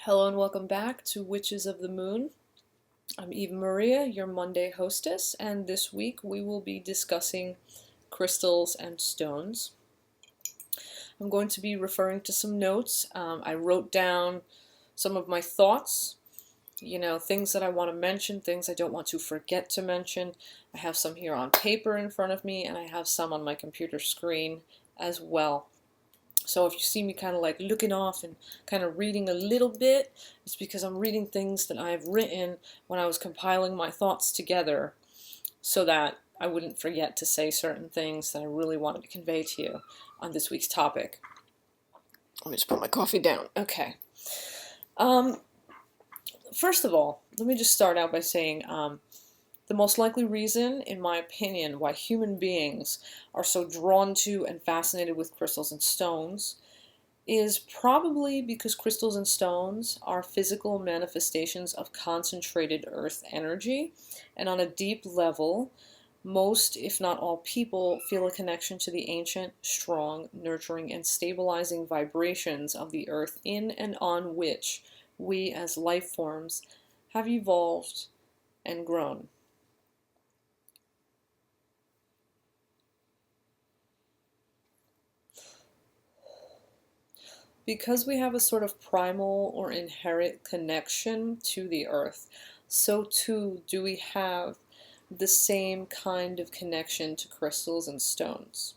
Hello and welcome back to Witches of the Moon. I'm Eva Maria, your Monday hostess, and this week we will be discussing crystals and stones. I'm going to be referring to some notes. I wrote down some of my thoughts, things that I want to mention, things I don't want to forget to mention. I have some here on paper in front of me, and I have some on my computer screen as well. So if you see me kind of like looking off and kind of reading a little bit, it's because I'm reading things that I've written when I was compiling my thoughts together so that I wouldn't forget to say certain things that I really wanted to convey to you on this week's topic. Let me just put my coffee down. Okay. First of all, let me just start out by saying the most likely reason, in my opinion, why human beings are so drawn to and fascinated with crystals and stones is probably because crystals and stones are physical manifestations of concentrated earth energy, and on a deep level, most, if not all people, feel a connection to the ancient, strong, nurturing, and stabilizing vibrations of the earth in and on which we as life forms have evolved and grown. Because we have a sort of primal or inherent connection to the earth, so too do we have the same kind of connection to crystals and stones.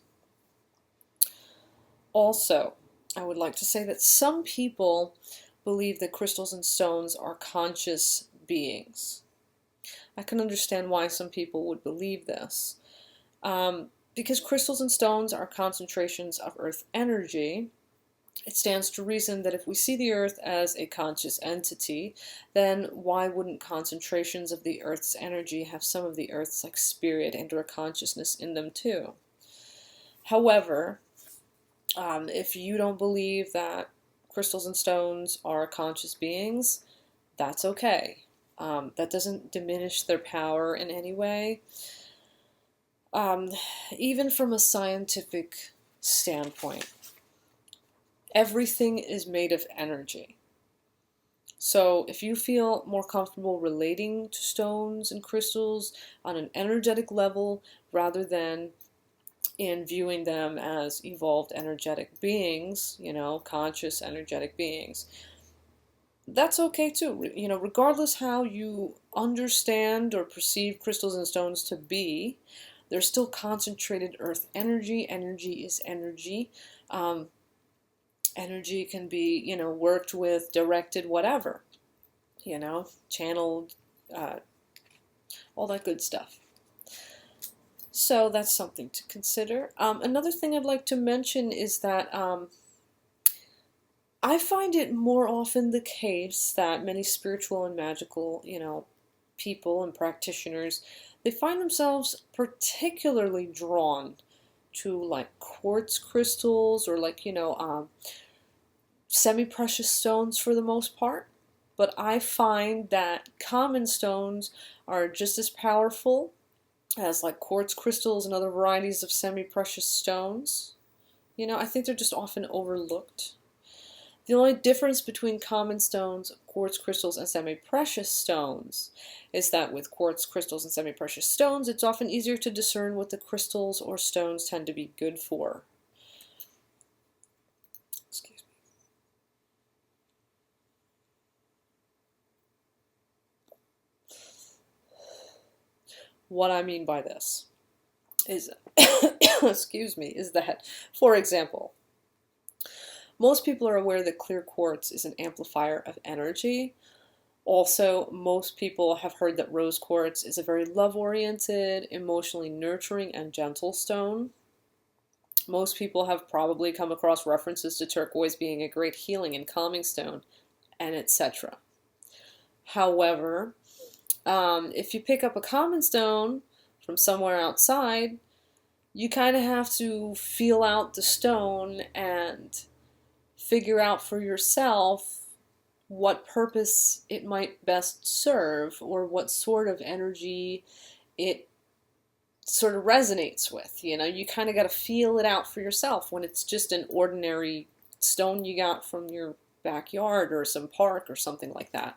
Also, I would like to say that some people believe that crystals and stones are conscious beings. I can understand why some people would believe this. Because crystals and stones are concentrations of earth energy, it stands to reason that if we see the earth as a conscious entity, then why wouldn't concentrations of the earth's energy have some of the earth's spirit and or consciousness in them too? However, if you don't believe that crystals and stones are conscious beings, that's okay. That doesn't diminish their power in any way. Even from a scientific standpoint, everything is made of energy. So if you feel more comfortable relating to stones and crystals on an energetic level rather than in viewing them as evolved energetic beings, conscious energetic beings, that's okay too. Regardless how you understand or perceive crystals and stones to be, they're still concentrated earth energy. Energy is energy. Energy can be, worked with, directed, whatever, channeled, all that good stuff. So that's something to consider. Another thing I'd like to mention is that I find it more often the case that many spiritual and magical, people and practitioners, they find themselves particularly drawn to quartz crystals or semi-precious stones for the most part. But I find that common stones are just as powerful as quartz crystals and other varieties of semi-precious stones. I think they're just often overlooked. The only difference between common stones, quartz crystals, and semi-precious stones is that with quartz crystals and semi-precious stones, it's often easier to discern what the crystals or stones tend to be good for. Excuse me. What I mean by this is, excuse me, is that, for example, most people are aware that clear quartz is an amplifier of energy. Also, most people have heard that rose quartz is a very love-oriented, emotionally nurturing, and gentle stone. Most people have probably come across references to turquoise being a great healing and calming stone, and etc. However, if you pick up a common stone from somewhere outside, you kind of have to feel out the stone and figure out for yourself what purpose it might best serve or what sort of energy it sort of resonates with. You kind of got to feel it out for yourself when it's just an ordinary stone you got from your backyard or some park or something like that.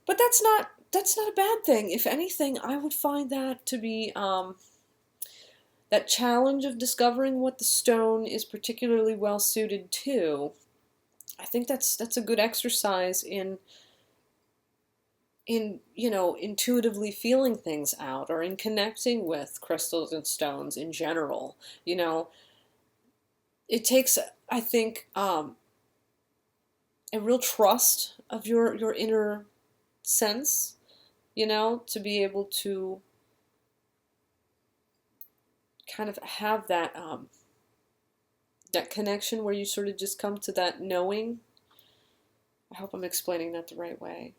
But that's not a bad thing. If anything, I would find that to be that challenge of discovering what the stone is particularly well suited to. I think that's a good exercise in intuitively feeling things out, or in connecting with crystals and stones in general. It takes, I think, a real trust of your inner sense, to be able to kind of have that that connection where you sort of just come to that knowing. I hope I'm explaining that the right way.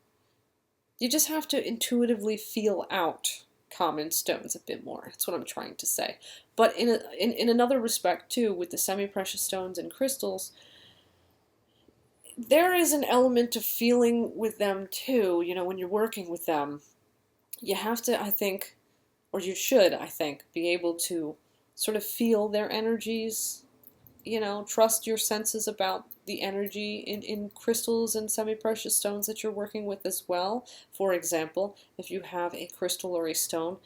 You just have to intuitively feel out common stones a bit more. That's what I'm trying to say. But in another respect too, with the semi-precious stones and crystals, there is an element of feeling with them too. When you're working with them, you have to, I think, or you should, I think, be able to sort of feel their energies, trust your senses about the energy in crystals and semi-precious stones that you're working with as well. For example, if you have a crystal or a stone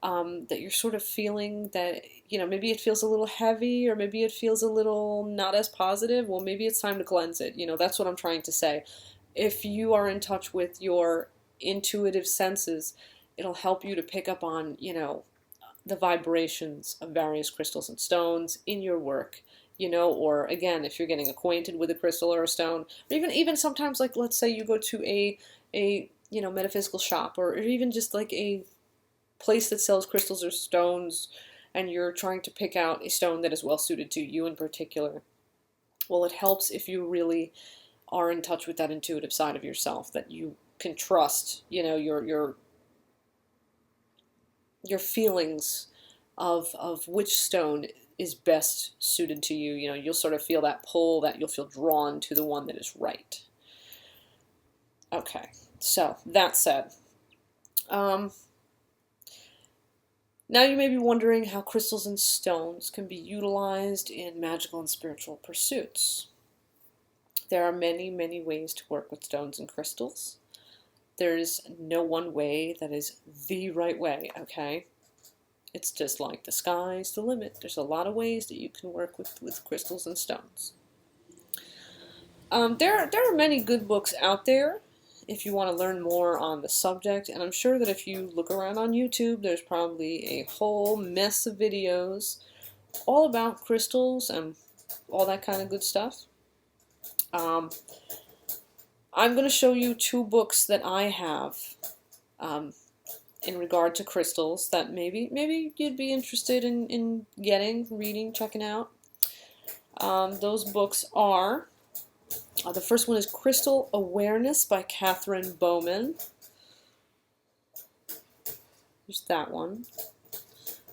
that you're sort of feeling that, maybe it feels a little heavy, or maybe it feels a little not as positive, well, maybe it's time to cleanse it. That's what I'm trying to say. If you are in touch with your intuitive senses, it'll help you to pick up on, the vibrations of various crystals and stones in your work. Or again, if you're getting acquainted with a crystal or a stone, or even sometimes, like, let's say you go to a metaphysical shop, or even just like a place that sells crystals or stones, and you're trying to pick out a stone that is well suited to you in particular. Well, it helps if you really are in touch with that intuitive side of yourself, that you can trust, your feelings of which stone is best suited to you. You'll sort of feel that pull, that you'll feel drawn to the one that is right. Okay, so that said, now you may be wondering how crystals and stones can be utilized in magical and spiritual pursuits. There are many, many ways to work with stones and crystals. There's no one way that is the right way, okay? It's just like the sky's the limit. There's a lot of ways that you can work with crystals and stones. There are many good books out there if you want to learn more on the subject, and I'm sure that if you look around on YouTube, there's probably a whole mess of videos all about crystals and all that kind of good stuff. I'm going to show you two books that I have in regard to crystals that maybe you'd be interested in reading, checking out. Those books are, the first one is Crystal Awareness by Catherine Bowman. There's that one.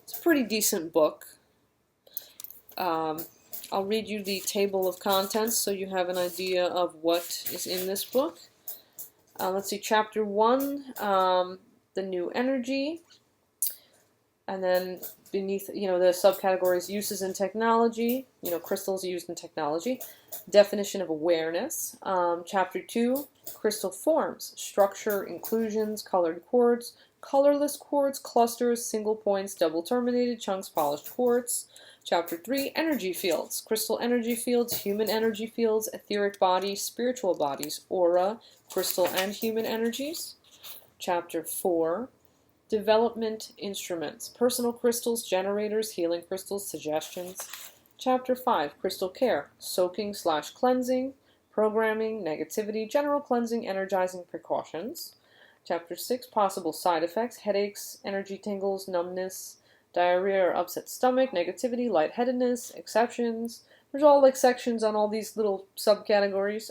It's a pretty decent book. I'll read you the table of contents so you have an idea of what is in this book. Let's see, Chapter 1, the new energy, and then beneath, the subcategories: uses in technology, crystals used in technology, definition of awareness. Chapter 2, crystal forms, structure, inclusions, colored quartz, colorless quartz, clusters, single points, double terminated chunks, polished quartz. Chapter 3, energy fields, crystal energy fields, human energy fields, etheric body, spiritual bodies, aura, crystal and human energies. Chapter 4, development instruments, personal crystals, generators, healing crystals, suggestions. Chapter 5, crystal care, soaking/cleansing, programming, negativity, general cleansing, energizing precautions. Chapter 6, possible side effects, headaches, energy tingles, numbness, diarrhea or upset stomach, negativity, lightheadedness, exceptions. There's all like sections on all these little subcategories.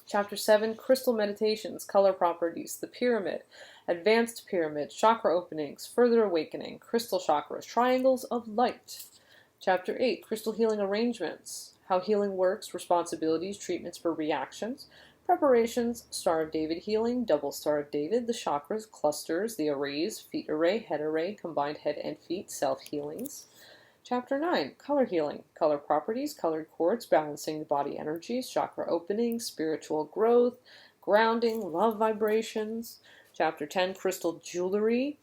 Chapter 7, crystal meditations, color properties, the pyramid, advanced pyramid, chakra openings, further awakening, crystal chakras, triangles of light. Chapter 8, crystal healing arrangements, how healing works, responsibilities, treatments for reactions, preparations, Star of David healing, double Star of David, the chakras, clusters, the arrays, feet array, head array, combined head and feet, self-healings. Chapter 9, Color Healing, Color Properties, Colored Quartz, Balancing the Body Energies, Chakra Opening, Spiritual Growth, Grounding, Love Vibrations. Chapter 10, Crystal Jewelry,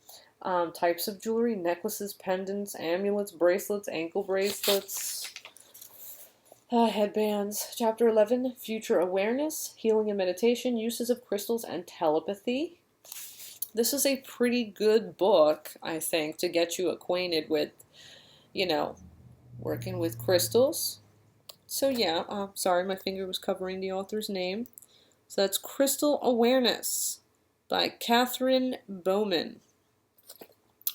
types of jewelry, necklaces, pendants, amulets, bracelets, ankle bracelets, headbands. Chapter 11, Future Awareness, Healing and Meditation, Uses of Crystals and Telepathy. This is a pretty good book, I think, to get you acquainted with, you know, working with crystals. So yeah, sorry, my finger was covering the author's name. So that's Crystal Awareness by Catherine Bowman.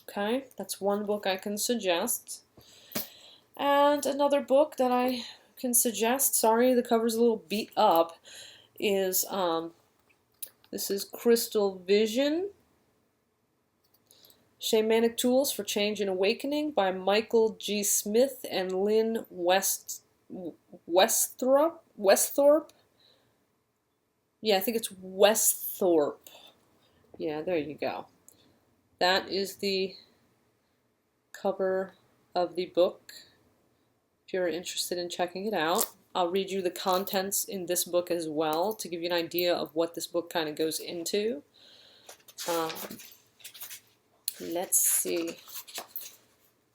Okay, that's one book I can suggest. And another book that I can suggest, sorry the cover's a little beat up, is this is Crystal Vision, Shamanic Tools for Change and Awakening by Michael G. Smith and Lynn Westhorpe. Yeah, I think it's Westhorpe. Yeah, there you go. That is the cover of the book, if you're interested in checking it out. I'll read you the contents in this book as well to give you an idea of what this book kind of goes into. Let's see.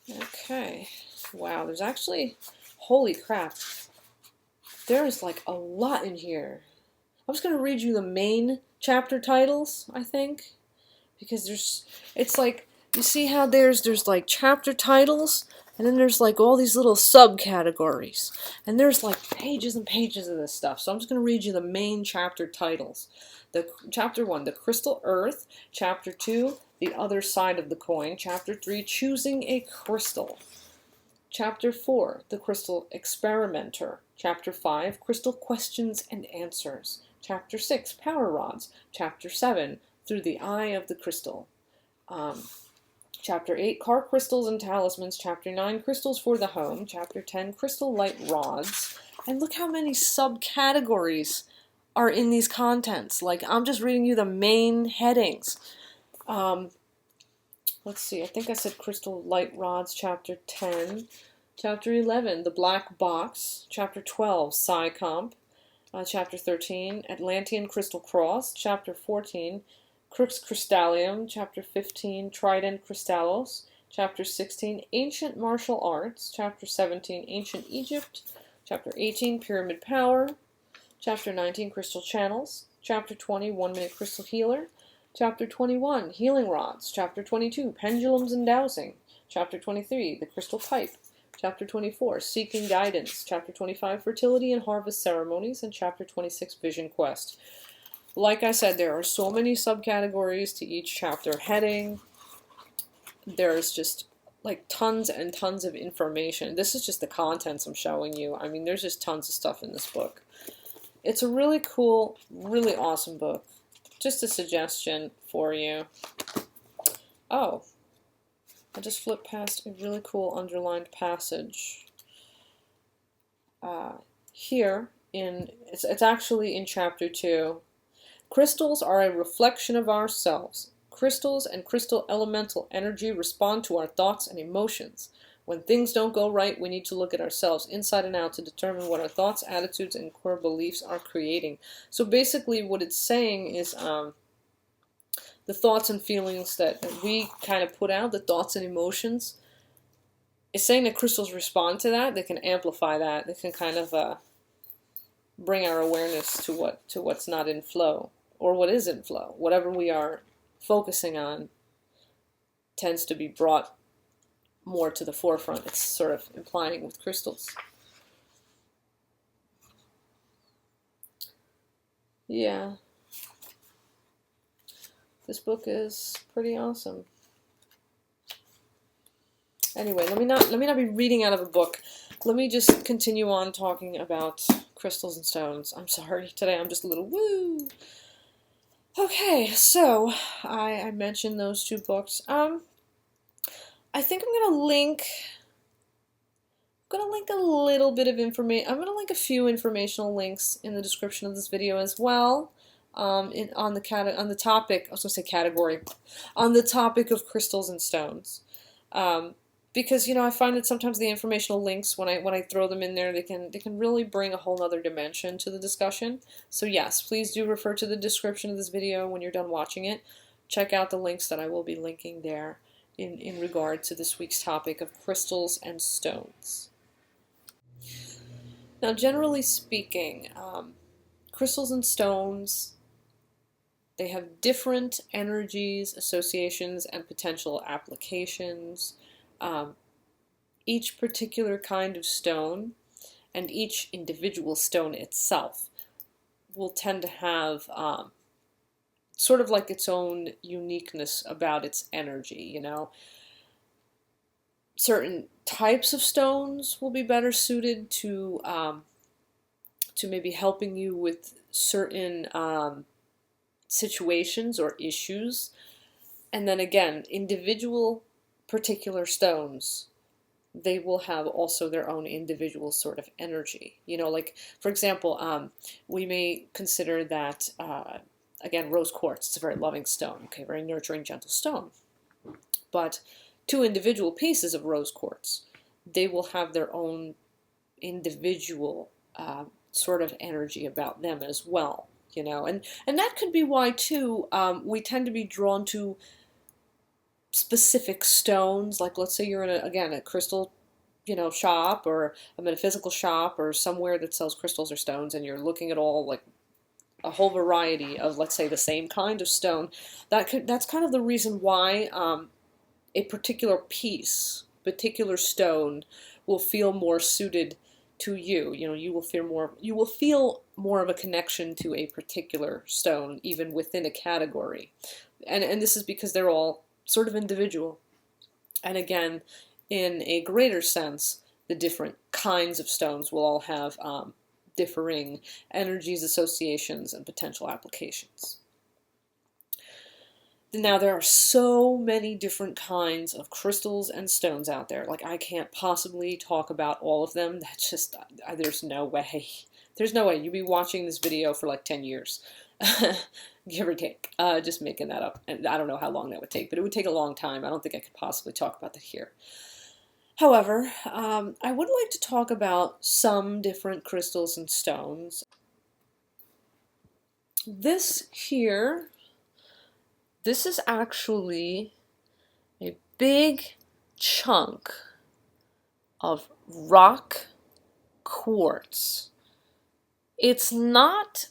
Okay. Wow, there's actually, holy crap, there's like a lot in here. I'm just going to read you the main chapter titles, I think, because it's like, you see how there's like chapter titles, and then there's like all these little subcategories, and there's like pages and pages of this stuff. So I'm just going to read you the main chapter titles. Chapter 1, The Crystal Earth. Chapter 2, The Other Side of the Coin. Chapter 3, Choosing a Crystal. Chapter 4, The Crystal Experimenter. Chapter 5, Crystal Questions and Answers. Chapter 6, Power Rods. Chapter 7, Through the Eye of the Crystal. Chapter 8, Car Crystals and Talismans. Chapter 9, Crystals for the Home. Chapter 10, Crystal Light Rods. And look how many subcategories are in these contents. Like, I'm just reading you the main headings. Let's see, I think I said Crystal Light Rods, Chapter 10. Chapter 11, The Black Box. Chapter 12, Psycomp. Chapter 13, Atlantean Crystal Cross. Chapter 14, Crux Crystallium. Chapter 15, Trident Crystallos. Chapter 16, Ancient Martial Arts. Chapter 17, Ancient Egypt. Chapter 18, Pyramid Power. Chapter 19, Crystal Channels. Chapter 20, 1 Minute Crystal Healer. Chapter 21, Healing Rods. Chapter 22, Pendulums and Dowsing. Chapter 23, The Crystal Pipe. Chapter 24, Seeking Guidance. Chapter 25, Fertility and Harvest Ceremonies. And Chapter 26, Vision Quest. Like I said, there are so many subcategories to each chapter heading. There's just like tons and tons of information. This is just the contents I'm showing you. I mean, there's just tons of stuff in this book. It's a really cool, really awesome book. Just a suggestion for you. Oh, I just flipped past a really cool underlined passage. Here, it's actually in Chapter 2. Crystals are a reflection of ourselves. Crystals and crystal elemental energy respond to our thoughts and emotions. When things don't go right, we need to look at ourselves inside and out to determine what our thoughts, attitudes, and core beliefs are creating. So basically what it's saying is the thoughts and feelings that we kind of put out, the thoughts and emotions, it's saying that crystals respond to that. They can amplify that. They can kind of bring our awareness to what's not in flow, or what is in flow. Whatever we are focusing on tends to be brought more to the forefront. It's sort of implying with crystals. Yeah. This book is pretty awesome. Anyway, let me not be reading out of a book. Let me just continue on talking about crystals and stones. I'm sorry, today I'm just a little woo. Okay, so I mentioned those two books. I think I'm gonna link a little bit of information. I'm gonna link a few informational links in the description of this video as well. On the topic, I was gonna say category, on the topic of crystals and stones. because I find that sometimes the informational links, when I throw them in there, they can really bring a whole other dimension to the discussion. So yes, please do refer to the description of this video when you're done watching it. Check out the links that I will be linking there in regard to this week's topic of crystals and stones. Now, generally speaking, crystals and stones, they have different energies, associations, and potential applications. Each particular kind of stone and each individual stone itself will tend to have sort of like its own uniqueness about its energy, Certain types of stones will be better suited to maybe helping you with certain situations or issues. And then again, individual particular stones, they will have also their own individual sort of energy. Like, for example, we may consider that, again, rose quartz, it's a very loving stone, okay, very nurturing, gentle stone. But two individual pieces of rose quartz, they will have their own individual sort of energy about them as well, and that could be why too we tend to be drawn to specific stones. Like, let's say you're in a crystal shop, or a metaphysical shop, or somewhere that sells crystals or stones, and you're looking at all, like, a whole variety of, let's say, the same kind of stone. That's kind of the reason why a particular stone will feel more suited to you. You will feel more of a connection to a particular stone, even within a category. And this is because they're all sort of individual. And again, in a greater sense, the different kinds of stones will all have differing energies, associations, and potential applications. Now, there are so many different kinds of crystals and stones out there. Like, I can't possibly talk about all of them. That's just, there's no way. There's no way. You'd be watching this video for like 10 years, give or take. Just making that up. And I don't know how long that would take, but it would take a long time. I don't think I could possibly talk about that here. However, I would like to talk about some different crystals and stones. This is actually a big chunk of rock quartz. It's not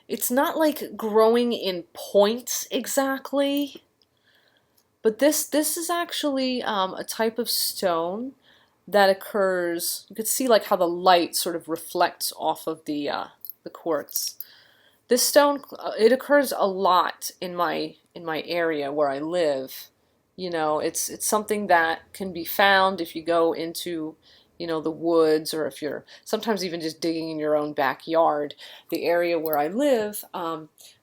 like growing in points exactly, but this is actually a type of stone that occurs. You could see like how the light sort of reflects off of the quartz. This stone, it occurs a lot in my area where I live. It's something that can be found if you go into, the woods, or if you're sometimes even just digging in your own backyard. The area where I live,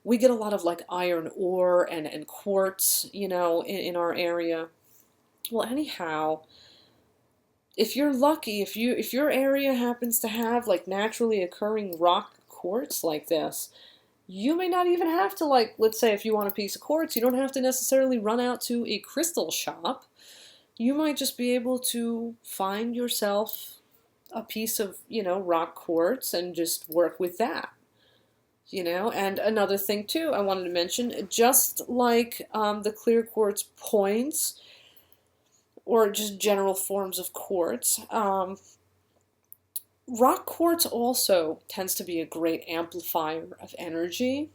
we get a lot of like iron ore and quartz, in our area. Well, anyhow, if you're lucky, if your area happens to have like naturally occurring rock quartz like this, you may not even have to, like, let's say if you want a piece of quartz, you don't have to necessarily run out to a crystal shop. You might just be able to find yourself a piece of, rock quartz and just work with that. And another thing too I wanted to mention, just like the clear quartz points, or just general forms of quartz, rock quartz also tends to be a great amplifier of energy.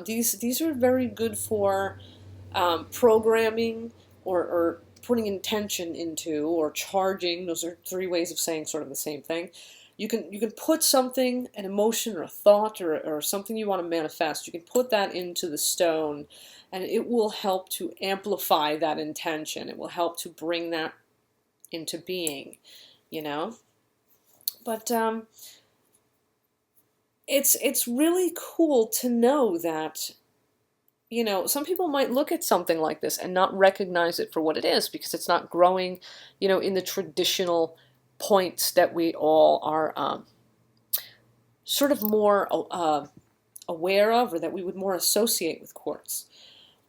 These are very good for programming or putting intention into, or charging. Those are three ways of saying sort of the same thing. You can put something, an emotion or a thought or something you want to manifest, you can put that into the stone, and it will help to amplify that intention. It will help to bring that into being, But it's really cool to know that, some people might look at something like this and not recognize it for what it is, because it's not growing, in the traditional points that we all are sort of more aware of, or that we would more associate with quartz.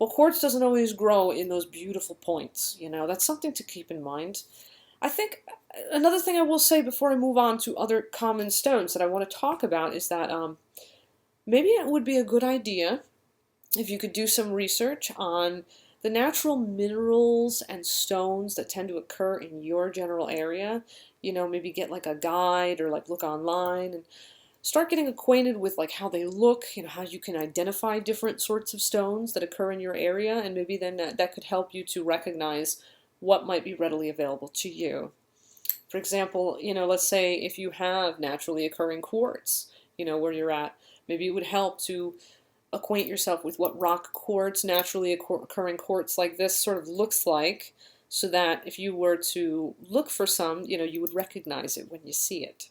Well, quartz doesn't always grow in those beautiful points, you know, that's something to keep in mind. I think another thing I will say before I move on to other common stones that I want to talk about is that maybe it would be a good idea if you could do some research on the natural minerals and stones that tend to occur in your general area. You know, maybe get like a guide or like look online and start getting acquainted with like how they look, you know, how you can identify different sorts of stones that occur in your area, and maybe then that could help you to recognize what might be readily available to you. For example, you know, let's say if you have naturally occurring quartz, you know, where you're at, maybe it would help to acquaint yourself with what rock quartz, naturally occurring quartz like this sort of looks like, so that if you were to look for some, you know, you would recognize it when you see it.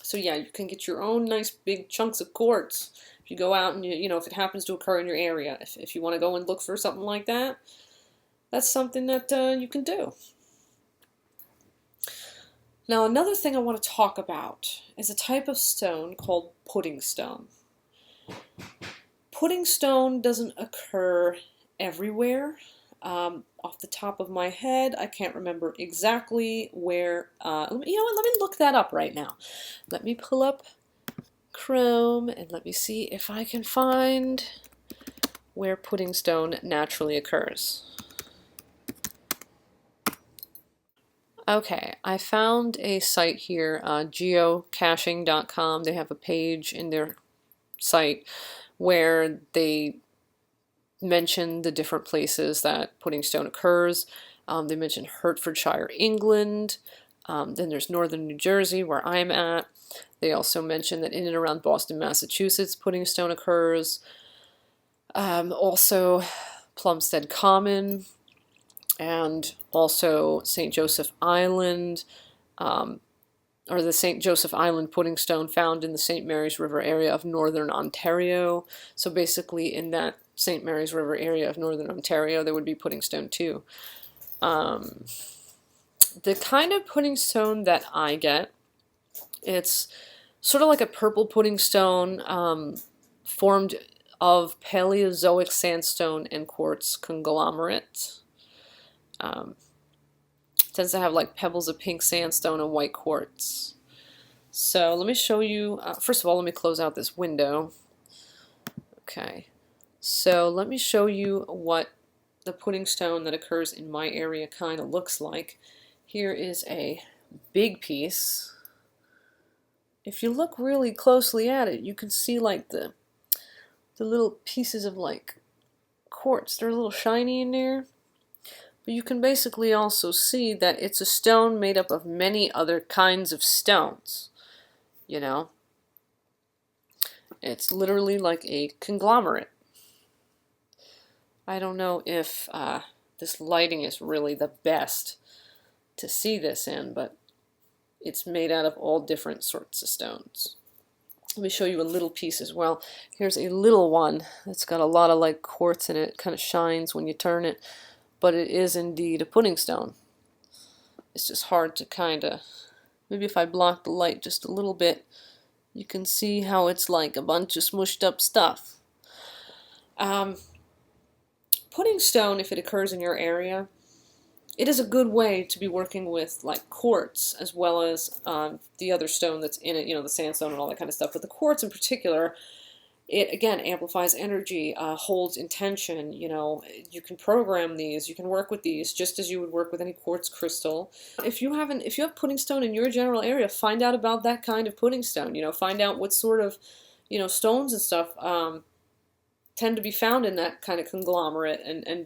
So yeah, you can get your own nice big chunks of quartz. If you go out and, you know, if it happens to occur in your area, if you want to go and look for something like that, that's something that you can do. Now, another thing I want to talk about is a type of stone called pudding stone. Pudding stone doesn't occur everywhere. Off the top of my head, I can't remember exactly where. You know what? Let me look that up right now. Let me pull up Chrome and let me see if I can find where pudding stone naturally occurs. Okay, I found a site here, geocaching.com. They have a page in their site where they mention the different places that pudding stone occurs. They mention Hertfordshire, England. Then there's northern New Jersey, where I'm at. They also mention that in and around Boston, Massachusetts, pudding stone occurs. Also Plumstead Common, and also St. Joseph Island, or the St. Joseph Island pudding stone found in the St. Mary's River area of northern Ontario. So basically in that St. Mary's River area of northern Ontario, there would be pudding stone too. The kind of pudding stone that I get, it's sort of like a purple pudding stone, formed of Paleozoic sandstone and quartz conglomerate. Tends to have like pebbles of pink sandstone and white quartz. So let me show you, first of all, let me close out this window. Okay, so let me show you what the pudding stone that occurs in my area kind of looks like. Here is a big piece. If you look really closely at it, you can see like the little pieces of like quartz. They're a little shiny in there. But you can basically also see that it's a stone made up of many other kinds of stones. You know? It's literally like a conglomerate. I don't know if this lighting is really the best to see this in, but it's made out of all different sorts of stones. Let me show you a little piece as well. Here's a little one that's got a lot of like quartz in it. It kind of shines when you turn it. But it is indeed a pudding stone. It's just hard to kind of, maybe if I block the light just a little bit, you can see how it's like a bunch of smushed up stuff. Pudding stone, if it occurs in your area, it is a good way to be working with like quartz as well as the other stone that's in it, you know, the sandstone and all that kind of stuff. But the quartz in particular, it again amplifies energy, holds intention. You know, you can program these, you can work with these just as you would work with any quartz crystal. If you have pudding stone in your general area, find out about that kind of pudding stone. You know, find out what sort of, you know, stones and stuff tend to be found in that kind of conglomerate, and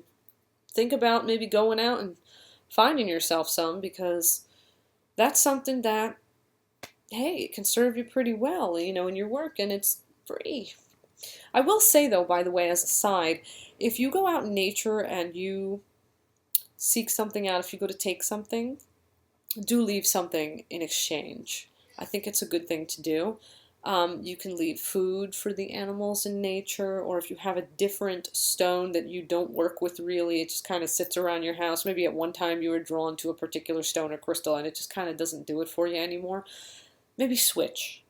think about maybe going out and finding yourself some, because that's something that, hey, it can serve you pretty well, you know, in your work, and it's free. I will say though, by the way, as a side, if you go out in nature and you seek something out, if you go to take something, do leave something in exchange. I think it's a good thing to do. You can leave food for the animals in nature, or if you have a different stone that you don't work with really, it just kind of sits around your house. Maybe at one time you were drawn to a particular stone or crystal and it just kind of doesn't do it for you anymore. Maybe switch.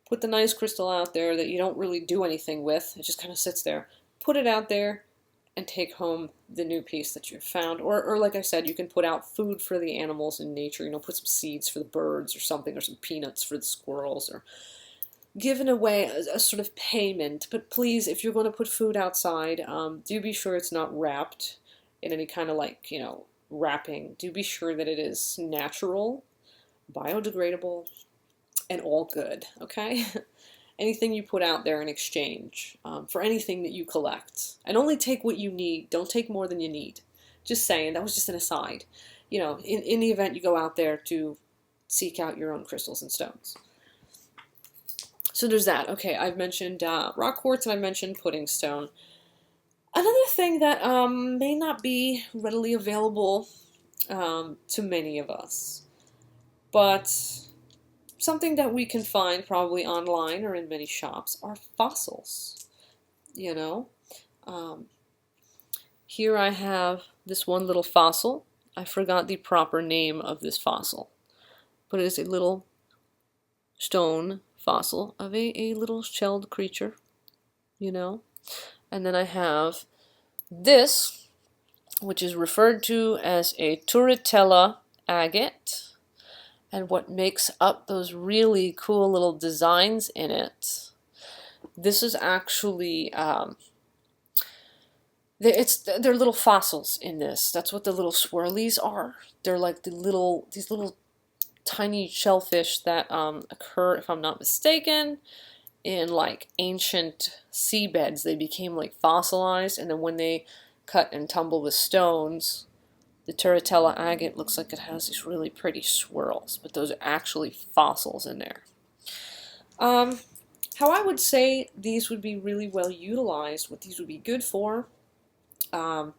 Put the nice crystal out there that you don't really do anything with. It just kind of sits there. Put it out there and take home the new piece that you've found. Or like I said, you can put out food for the animals in nature, put some seeds for the birds or something, or some peanuts for the squirrels, or given away a sort of payment. But please, if you're going to put food outside, do be sure it's not wrapped in any kind of wrapping. Do be sure that it is natural, biodegradable, and all good, okay? Anything you put out there in exchange for anything that you collect. And only take what you need. Don't take more than you need. Just saying, that was just an aside. In the event you go out there to seek out your own crystals and stones. So there's that. Okay, I've mentioned rock quartz and I've mentioned pudding stone. Another thing that may not be readily available to many of us, but something that we can find probably online or in many shops, are fossils. Here I have this one little fossil. I forgot the proper name of this fossil, but it is a little stone fossil of a little shelled creature, And then I have this, which is referred to as a Turritella agate. And what makes up those really cool little designs in it, this is actually, they're little fossils in this. That's what the little swirlies are. They're like these little tiny shellfish that occur, if I'm not mistaken, in ancient seabeds. They became fossilized, and then when they cut and tumble with stones, the Turritella agate looks like it has these really pretty swirls, but those are actually fossils in there. How I would say these would be really well utilized, what these would be good for, I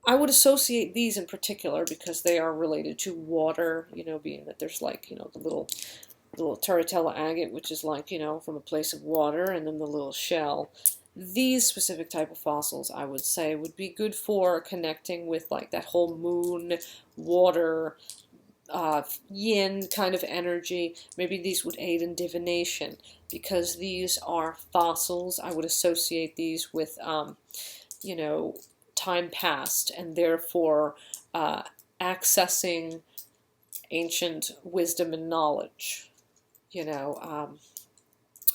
would associate these in particular because they are related to water, being that there's the little Turritella agate, which is from a place of water, and then the little shell. These specific type of fossils, I would say, would be good for connecting with that whole moon, water, yin kind of energy. Maybe these would aid in divination. Because these are fossils, I would associate these with, time past, and therefore accessing ancient wisdom and knowledge.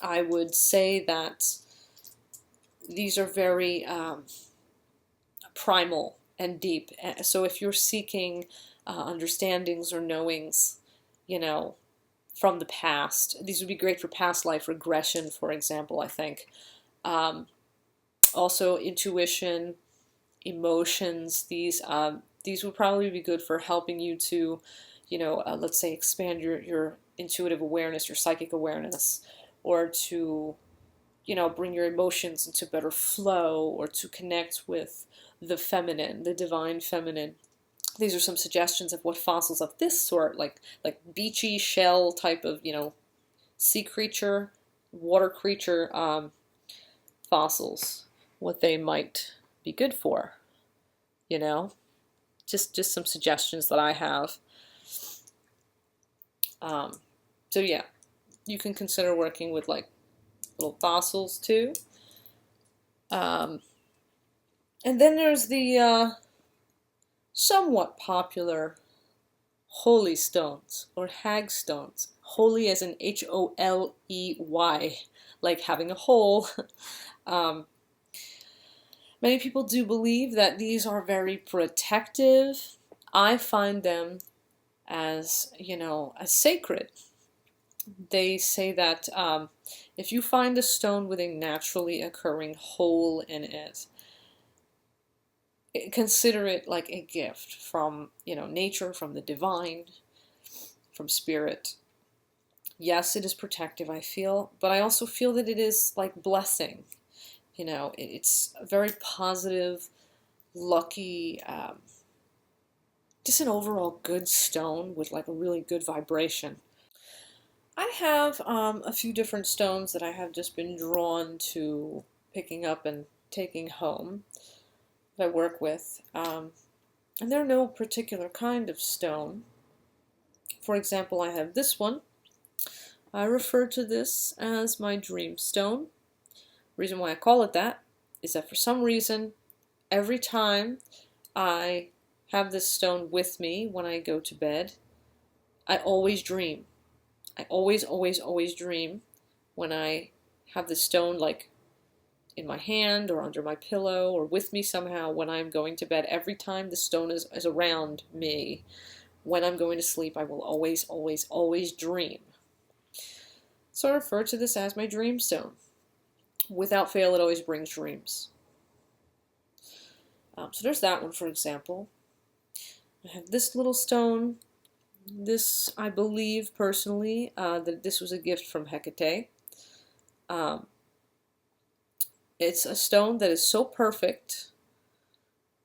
I would say that these are very primal and deep. So if you're seeking understandings or knowings, from the past, these would be great for past life regression, for example, I think. Also intuition, emotions, these would probably be good for helping you to, let's say expand your intuitive awareness, your psychic awareness, or to bring your emotions into better flow, or to connect with the feminine, the divine feminine. These are some suggestions of what fossils of this sort, like beachy shell type of, sea creature, water creature fossils, what they might be good for, just some suggestions that I have. So yeah, you can consider working with little fossils too. And then there's the somewhat popular holy stones, or hag stones. Holy as in H-O-L-E-Y, like having a hole. Many people do believe that these are very protective. I find them as, as sacred. They say that if you find a stone with a naturally occurring hole in it, consider it like a gift from, nature, from the divine, from spirit. Yes, it is protective, I feel, but I also feel that it is blessing. It's a very positive, lucky, just an overall good stone with a really good vibration. I have a few different stones that I have just been drawn to picking up and taking home that I work with. And they're no particular kind of stone. For example, I have this one. I refer to this as my dream stone. The reason why I call it that is that for some reason every time I have this stone with me when I go to bed, I always dream. I always, always, always dream when I have the stone like in my hand or under my pillow or with me somehow when I'm going to bed. Every time the stone is around me when I'm going to sleep, I will always, always, always dream. So I refer to this as my dream stone. Without fail, it always brings dreams. So there's that one, for example. I have this little stone. This, I believe personally, that this was a gift from Hecate. It's a stone that is so perfect,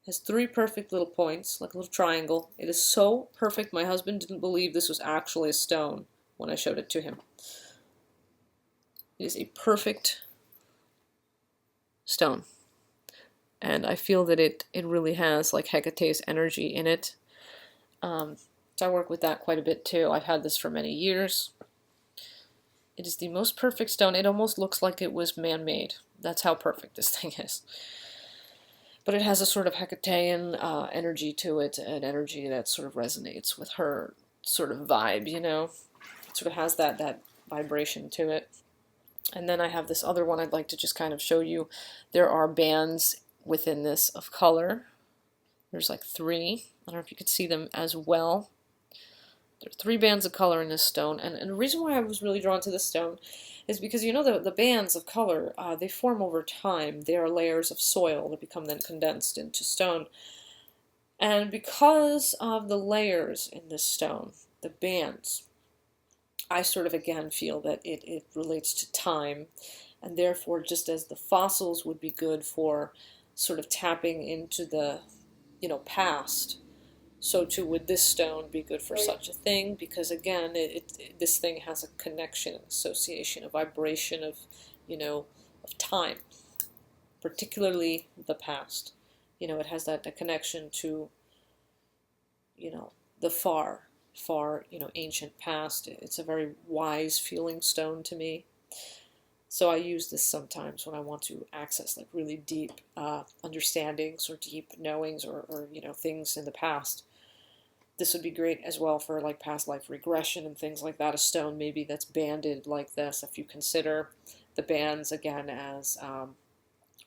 has 3 perfect little points, like a little triangle. It is so perfect, my husband didn't believe this was actually a stone when I showed it to him. It is a perfect stone. And I feel that it really has like Hecate's energy in it. So I work with that quite a bit too. I've had this for many years. It is the most perfect stone. It almost looks like it was man-made. That's how perfect this thing is. But it has a sort of Hecatean energy to it, an energy that sort of resonates with her sort of vibe, you know? It sort of has that vibration to it. And then I have this other one I'd like to just kind of show you. There are bands within this of color. There's like 3. I don't know if you could see them as well. There are 3 bands of color in this stone, and the reason why I was really drawn to this stone is because, you know, the bands of color, they form over time. They are layers of soil that become then condensed into stone. And because of the layers in this stone, the bands, I sort of again feel that it relates to time, and therefore just as the fossils would be good for sort of tapping into the, you know, past, so too would this stone be good for such a thing, because again, this thing has a connection, an association, a vibration of, you know, of time, particularly the past. You know, it has that connection to, you know, the far, you know, ancient past. It's a very wise feeling stone to me. So I use this sometimes when I want to access like really deep understandings or deep knowings or, you know, things in the past. This would be great as well for like past life regression and things like that. A stone maybe that's banded like this, if you consider the bands again as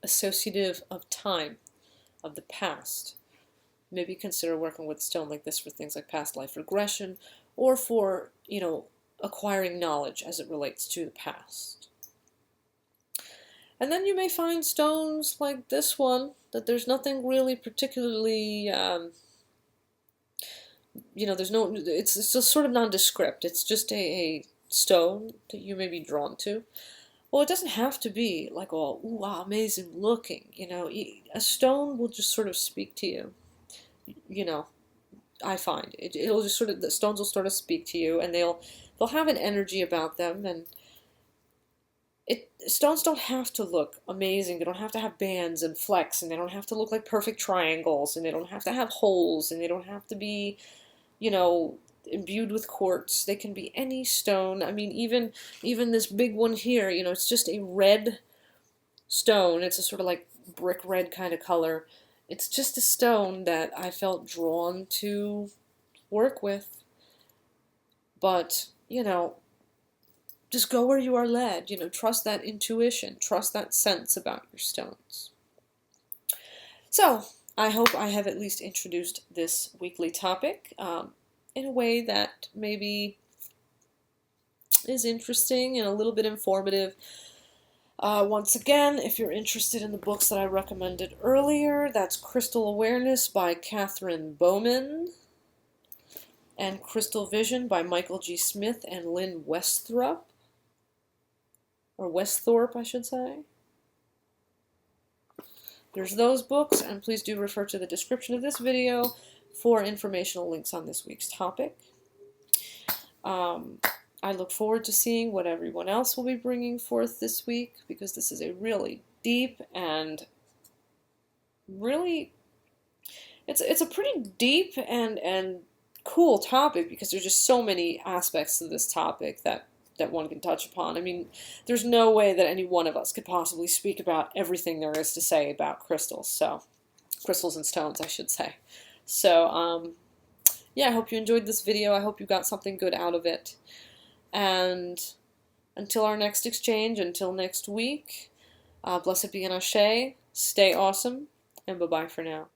associative of time, of the past. Maybe consider working with a stone like this for things like past life regression or for, you know, acquiring knowledge as it relates to the past. And then you may find stones like this one, that there's nothing really particularly, you know, there's no, it's just sort of nondescript. It's just a stone that you may be drawn to. Well, it doesn't have to be like all, ooh, wow, amazing looking, you know. A stone will just sort of speak to you, you know. I find it'll just sort of, the stones will sort of speak to you, and they'll have an energy about them, and stones don't have to look amazing. They don't have to have bands and flecks, and they don't have to look like perfect triangles, and they don't have to have holes, and they don't have to be, you know, imbued with quartz. They can be any stone. I mean, even this big one here, you know, it's just a red stone. It's a sort of like brick red kind of color. It's just a stone that I felt drawn to work with. But, you know, just go where you are led, you know, trust that intuition, trust that sense about your stones. So, I hope I have at least introduced this weekly topic in a way that maybe is interesting and a little bit informative. Once again, if you're interested in the books that I recommended earlier, that's Crystal Awareness by Catherine Bowman, and Crystal Vision by Michael G. Smith and Lynn Westhorpe, I should say. There's those books, and please do refer to the description of this video for informational links on this week's topic. I look forward to seeing what everyone else will be bringing forth this week, because this is a really deep and really, it's a pretty deep and cool topic, because there's just so many aspects to this topic that one can touch upon. I mean, there's no way that any one of us could possibly speak about everything there is to say about crystals. So crystals and stones, I should say. So, yeah, I hope you enjoyed this video. I hope you got something good out of it. And until our next exchange, until next week, blessed be an Ashe, stay awesome, and bye-bye for now.